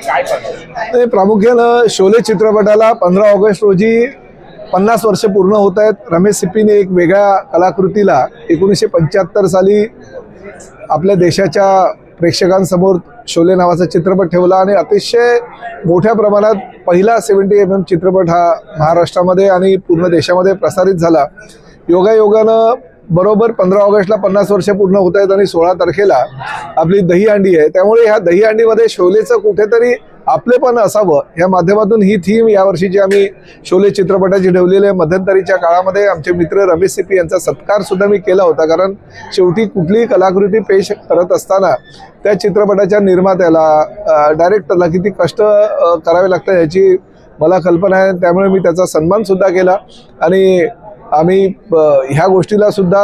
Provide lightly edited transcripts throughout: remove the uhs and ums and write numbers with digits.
काय सांगता? प्रामुख्यानं शोले चित्रपटाला 15 ऑगस्ट रोजी 50 वर्ष पूर्ण होत आहेत। रमेश सिप्पीने एक वेगळ्या कलाकृतीला 1975 साली आपल्या देशाच्या प्रेक्षकांसमोर शोले नावाचा चित्रपट ठेवला आणि अतिशय मोठ्या प्रमाणात पहिला 70 mm चित्रपट हा महाराष्ट्रामध्ये आणि पूर्ण देशामध्ये प्रसारित झाला। योगायोगानं बरोबर 15 ऑगस्टला 50 वर्ष पूर्ण होत आहेत आणि 16 तारखेला आपली दहीहंडी आहे। त्यामुळे ह्या दहीहंडीमध्ये शोलेचं कुठेतरी आपलेपण असावं या माध्यमातून ही थीम यावर्षीची आम्ही शोले चित्रपटाची ठेवलेली आहे। मध्यंतरीच्या काळामध्ये आमचे मित्र रमेश सिप्पी यांचा सत्कार सुद्धा मी केला होता, कारण शेवटी कुठलीही कलाकृती पेश करत असताना त्या चित्रपटाच्या निर्मात्याला डायरेक्टरला किती कष्ट करावे लागतात याची मला कल्पना आहे। त्यामुळे मी त्याचा सन्मान सुद्धा केला आणि आम्ही ह्या गोष्टीला सुद्धा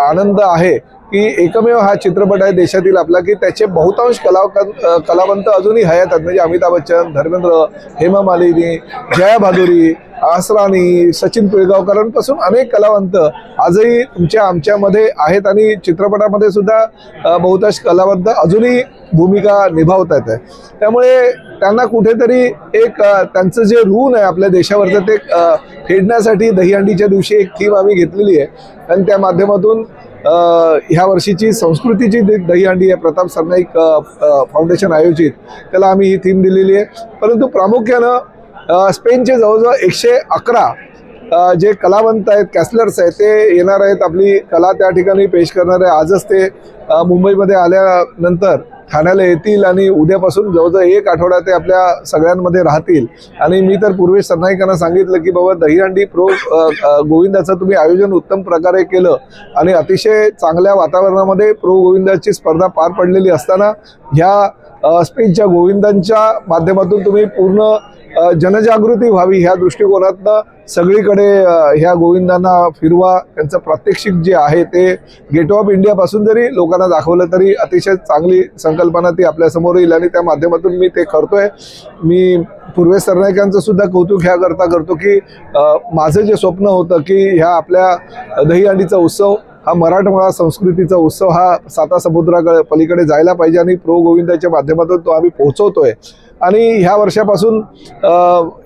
आनंद आहे की एकमेव हा चित्रपट आहे देशातील आपला की त्याचे बहुतांश कलावंत अजूनही हयात आहेत। म्हणजे अमिताभ बच्चन, धर्मेंद्र, हेमा मालिनी, जया भादुरी, आसरानी, सचिन पिळगावकरांपासून अनेक कलावंत आजही आमच्यामध्ये आहेत आणि चित्रपटामध्ये सुद्धा बहुतांश कलावंत अजूनही भूमिका निभावत आहेत। त्यामुळे त्यांना कुठेतरी एक त्यांचं जे ऋण आहे आपल्या देशावरचं ते फेडण्यासाठी दहीहंडीच्या दिवशी एक थीम आम्ही घेतलेली आहे आणि त्या माध्यमातून ह्या वर्षीची संस्कृतीची दहीहंडी आहे प्रताप सरनाईक फाउंडेशन आयोजित, त्याला आम्ही ही थीम दिलेली आहे। परंतु प्रामुख्यानं स्पेनचे जवळजवळ 111 जे कलावंत आहेत, कॅसलर्स आहेत, ते येणार आहेत, आपली कला त्या ठिकाणी पेश करणार आहे। आजच ते मुंबईमध्ये आल्यानंतर ठाण्याला येतील आणि उद्यापासून जवळजवळ 1 आठवडा ते आपल्या सगळ्यांमध्ये राहतील। आणि मी तर पूर्वेश सरनाईकांना सांगितलं की बाबा दहीहंडी प्रो गोविंदाचं तुम्ही आयोजन उत्तम प्रकारे केलं आणि अतिशय चांगल्या वातावरणामध्ये प्रो गोविंदाची स्पर्धा पार पडलेली असताना ह्या स्पेनच्या गोविंदांच्या माध्यमातून तुम्ही पूर्ण जनजागृती व्हावी ह्या दृष्टिकोनातनं सगळीकडे ह्या गोविंदांना फिरवा। त्यांचं प्रात्यक्षिक जे आहे ते गेट ऑफ इंडियापासून जरी लोकांना दाखवलं तरी अतिशय चांगली संकल्पना ती आपल्यासमोर येईल आणि त्या माध्यमातून मी ते करतोय। मी पूर्वेश सरनाईकांचं सुद्धा कौतुक ह्याकरता करतो की माझं जे स्वप्न होतं की ह्या आपल्या दहीहंडीचा उत्सव हा मराठमोळा संस्कृतीचा उत्सव हा 7 समुद्राकडे पलीकडे जायला पाहिजे आणि प्रो गोविंदाच्या माध्यमातून तो आम्ही पोहोचवतोय आणि ह्या वर्षापासून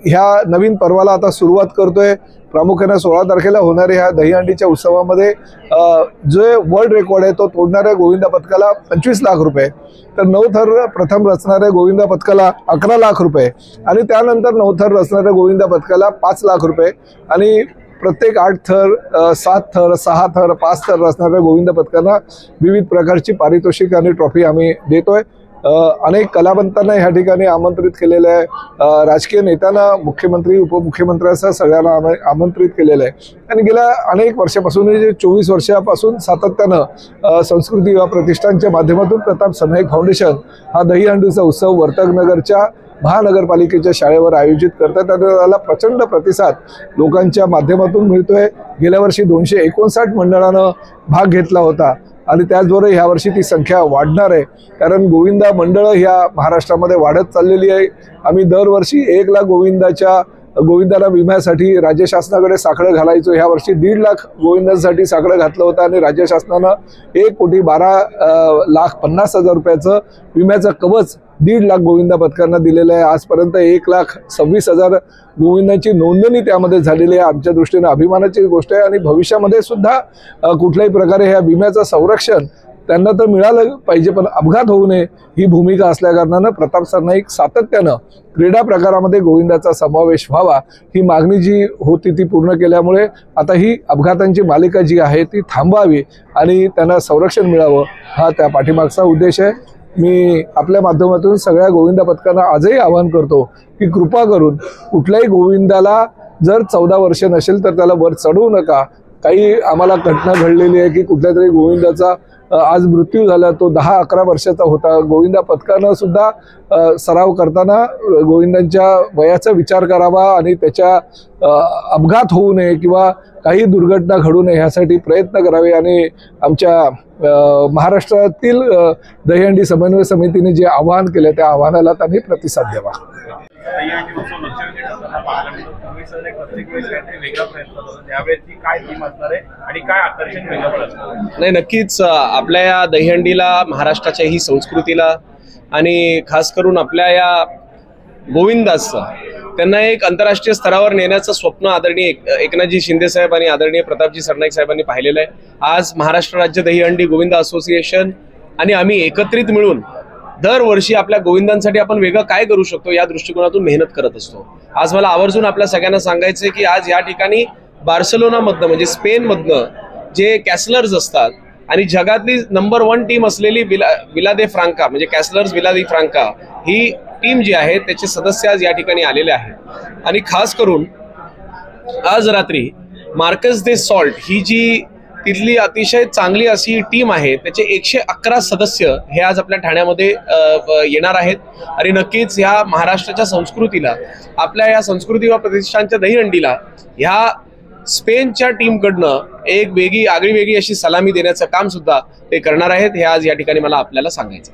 ह्या नवीन पर्वाला आता सुरुवात करतोय। प्रामुख्याने 16 तारखेला होणाऱ्या ह्या दहीहंडीच्या उत्सवामध्ये जो वर्ल्ड रेकॉर्ड आहे तो तोडणाऱ्या गोविंदा पथकाला 25 लाख रुपये, तर 9 थर प्रथम रचणाऱ्या गोविंदा पथकाला 11 लाख रुपये आणि त्यानंतर 9 थर रचणाऱ्या गोविंदा पथकाला 5 लाख रुपये आणि प्रत्येक 8 थर, 7 थर, 6 थर, 5 थर रचणाऱ्या गोविंद पथकांना विविध प्रकारची पारितोषिक आणि ट्रॉफी आम्ही देतोय। अनेक कलावंतांना ह्या ठिकाणी आमंत्रित केलेलं आहे, राजकीय नेत्यांना, मुख्यमंत्री, उपमुख्यमंत्र्यांसह सगळ्यांना आमंत्रित केलेलं आहे आणि गेल्या अनेक वर्षापासून 24 वर्षापासून सातत्यानं संस्कृती युवा प्रतिष्ठानच्या माध्यमातून प्रताप सरनाईक फाउंडेशन हा दहीहंडीचा उत्सव वर्तकनगरच्या महानगरपालिकेच्या शाळेवर आयोजित करतात आणि त्याला प्रचंड प्रतिसाद लोकांच्या माध्यमातून मिळतोय। गेल्या वर्षी 259 मंडळानं भाग घेतला होता आणि त्याचबरोबर ह्या वर्षी ती संख्या वाढणार आहे, कारण गोविंदा मंडळं ह्या महाराष्ट्रामध्ये वाढत चाललेली आहे। आम्ही दरवर्षी 1 लाख गोविंदाला विम्यासाठी राज्य शासनाकडे साकडं घालायचो। ह्या वर्षी 1.5 लाख गोविंदांसाठी साकडं घातलं होतं आणि राज्य शासनानं 1,12,50,000 रुपयाचं विम्याचं कवच 1.5 लाख गोविंदा पथकांना दिलेलं आहे। आजपर्यंत 1,26,000 गोविंदांची नोंदणी त्यामध्ये झालेली आहे। आमच्या दृष्टीने अभिमानाची गोष्ट आहे आणि भविष्यामध्ये सुद्धा कुठल्याही प्रकारे ह्या विम्याचं संरक्षण त्यांना तर मिळालं पाहिजे, पण अपघात होऊ नये ही भूमिका असल्याकारणानं प्रताप सरनाईक सातत्यानं क्रीडा प्रकारामध्ये गोविंदाचा समावेश व्हावा ही मागणी जी होती ती पूर्ण केल्यामुळे आता ही अपघातांची मालिका जी आहे ती थांबवावी आणि त्यांना संरक्षण मिळावं हा त्या पाठीमागचा उद्देश आहे। मी आपल्या माध्यमातून सगळ्या गोविंदा पथकांना आजही आवाहन करतो की कृपा करून कुठल्याही गोविंदाला जर 14 वर्ष नसेल तर त्याला वर चढवू नका। काही आम्हाला घटना घडलेली आहे की कुठल्या तरी गोविंदाचा आज मृत्यू झाला, तो 10-11 वर्षाचा होता। गोविंदा पथकानं सुद्धा सराव करताना गोविंदांच्या वयाचा विचार करावा आणि त्याच्या अपघात होऊ नये किंवा काही दुर्घटना घडू नये यासाठी प्रयत्न करावे आणि आमच्या महाराष्ट्रातील दहीहंडी समन्वय समितीने जे आवाहन केले त्या आव्हानाला त्यांनी प्रतिसाद द्यावा। नाही, नक्कीच आपल्या या दहीहंडीला, महाराष्ट्राच्या ही संस्कृतीला आणि खास करून आपल्या या गोविंदासचं त्यांना एक आंतरराष्ट्रीय स्तरावर नेण्याचं स्वप्न आदरणीय एकनाथजी शिंदे साहेब आणि आदरणीय प्रतापजी सरनाईक साहेबांनी पाहिलेलं आहे. आज महाराष्ट्र राज्य दहीहंडी गोविंदा असोसिएशन आणि आम्ही एकत्रित मिळून दरवर्षी आपल्या गोविंदांसाठी आपण वेगळं काय करू शकतो या दृष्टिकोनातून मेहनत करत असतो. आज मला आवर्जून आपल्या सगळ्यांना सांगायचं आहे की आज या ठिकाणी बार्सिलोनामधनं म्हणजे स्पेनमधनं जे कॅसलर्स असतात आणि जगातली नंबर 1 टीम असलेली विला दे फ्रांका म्हणजे कॅसलर्स विला दे फ्रांका ही टीम जी आहे त्याचे सदस्य आज या ठिकाणी आलेले आहेत. आणि खास करून आज रात्री मार्कस दे सॉल्ट ही जी तिथली अतिशय चांगली अशी टीम आहे त्याचे 111 सदस्य हे आज आपल्या ठाण्यामध्ये येणार आहेत. आणि नक्कीच ह्या महाराष्ट्राच्या संस्कृतीला आपल्या या संस्कृती व प्रतिष्ठानच्या दहीहंडीला ह्या स्पेनच्या टीमकडनं एक आगळी वेगळी अशी सलामी देण्याचं काम सुद्धा ते करणार आहेत. हे आज या ठिकाणी मला आपल्याला सांगायचं.